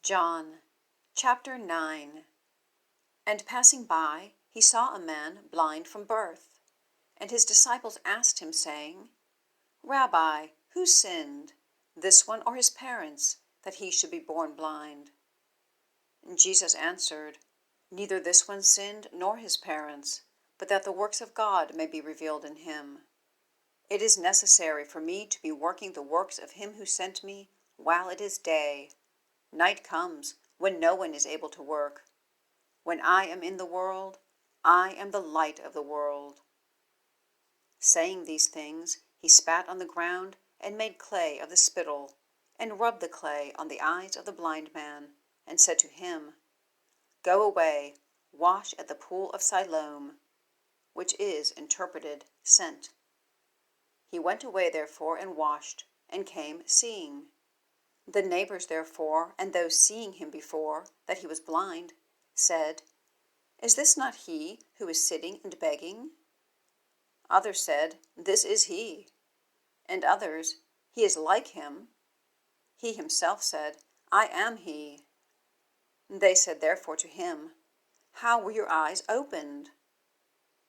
John, chapter 9. And passing by, he saw a man blind from birth. And his disciples asked him, saying, Rabbi, who sinned, this one or his parents, that he should be born blind? And Jesus answered, Neither this one sinned nor his parents, but that the works of God may be revealed in him. It is necessary for me to be working the works of him who sent me while it is day. Night comes when no one is able to work. When I am in the world, I am the light of the world. Saying these things, he spat on the ground and made clay of the spittle, and rubbed the clay on the eyes of the blind man, and said to him, Go away, wash at the pool of Siloam, which is interpreted sent. He went away therefore and washed, and came seeing. The neighbors therefore, and those seeing him before, that he was blind, said, Is this not he who is sitting and begging? Others said, This is he. And others, He is like him. He himself said, I am he. They said therefore to him, How were your eyes opened?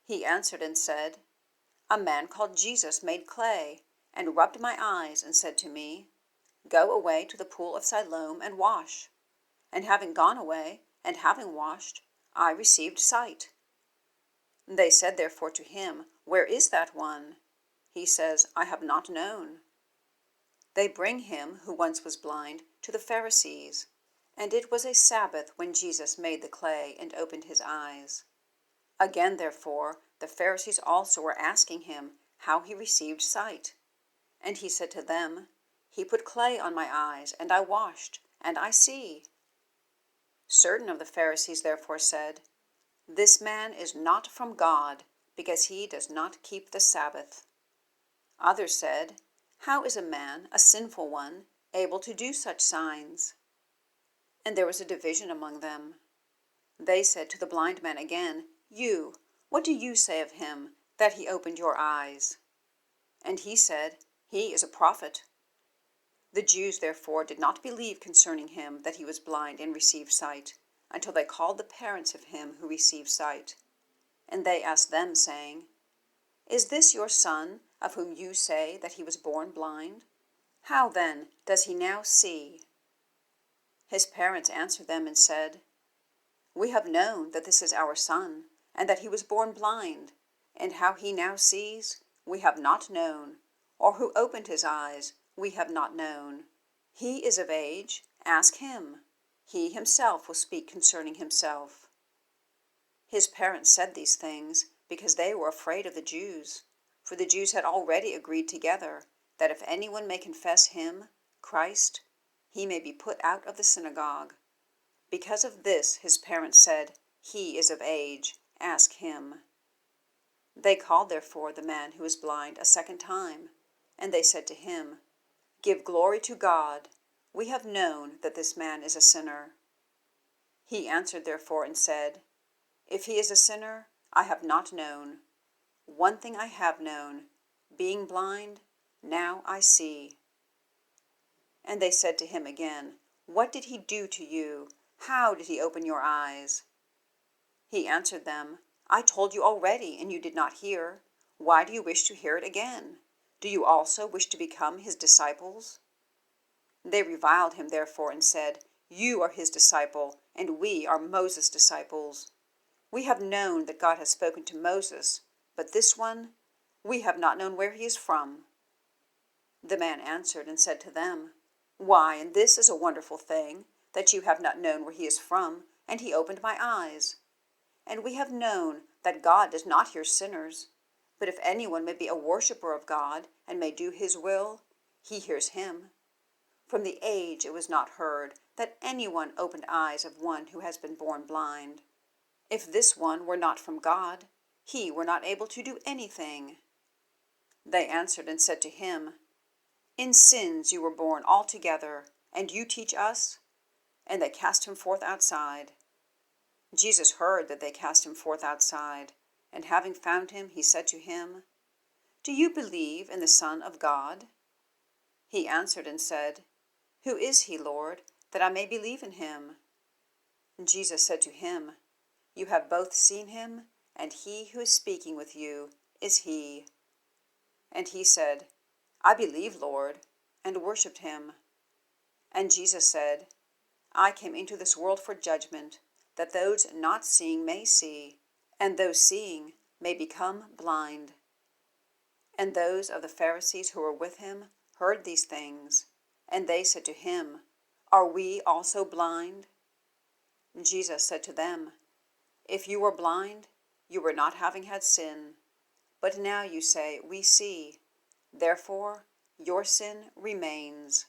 He answered and said, A man called Jesus made clay, and rubbed my eyes, and said to me, Go away to the pool of Siloam and wash. And having gone away, and having washed, I received sight. They said therefore to him, Where is that one? He says, I have not known. They bring him, who once was blind, to the Pharisees. And it was a Sabbath when Jesus made the clay and opened his eyes. Again, therefore, the Pharisees also were asking him how he received sight. And he said to them, He put clay on my eyes, and I washed, and I see. Certain of the Pharisees therefore said, This man is not from God, because he does not keep the Sabbath. Others said, How is a man, a sinful one, able to do such signs? And there was a division among them. They said to the blind man again, You, what do you say of him, that he opened your eyes? And he said, He is a prophet. The Jews therefore did not believe concerning him that he was blind and received sight, until they called the parents of him who received sight. And they asked them, saying, Is this your son, of whom you say that he was born blind? How then does he now see? His parents answered them and said, We have known that this is our son, and that he was born blind, and how he now sees, we have not known, or who opened his eyes, we have not known. He is of age, ask him. He himself will speak concerning himself. His parents said these things because they were afraid of the Jews, for the Jews had already agreed together that if anyone may confess him, Christ, he may be put out of the synagogue. Because of this his parents said, He is of age, ask him. They called therefore the man who was blind a second time, and they said to him, Give glory to God. We have known that this man is a sinner. He answered therefore and said, If he is a sinner, I have not known. One thing I have known, being blind, now I see. And they said to him again, What did he do to you? How did he open your eyes? He answered them, I told you already, and you did not hear. Why do you wish to hear it again? Do you also wish to become his disciples? They reviled him therefore and said, You are his disciple, and we are Moses' disciples. We have known that God has spoken to Moses, but this one, we have not known where he is from. The man answered and said to them, Why, and this is a wonderful thing, that you have not known where he is from, and he opened my eyes. And we have known that God does not hear sinners, but if anyone may be a worshipper of God, and may do his will, he hears him. From the age it was not heard that anyone opened eyes of one who has been born blind. If this one were not from God, he were not able to do anything. They answered and said to him, In sins you were born altogether, and you teach us? And they cast him forth outside. Jesus heard that they cast him forth outside, and having found him, he said to him, Do you believe in the Son of God? He answered and said, Who is he, Lord, that I may believe in him. And Jesus said to him, You have both seen him, and he who is speaking with you is he. And he said, I believe, Lord, and worshipped him. And Jesus said, I came into this world for judgment, that those not seeing may see, and those seeing may become blind. And those of the Pharisees who were with him heard these things, and they said to him, Are we also blind? And Jesus said to them, If you were blind, you were not having had sin. But now you say, We see. Therefore your sin remains.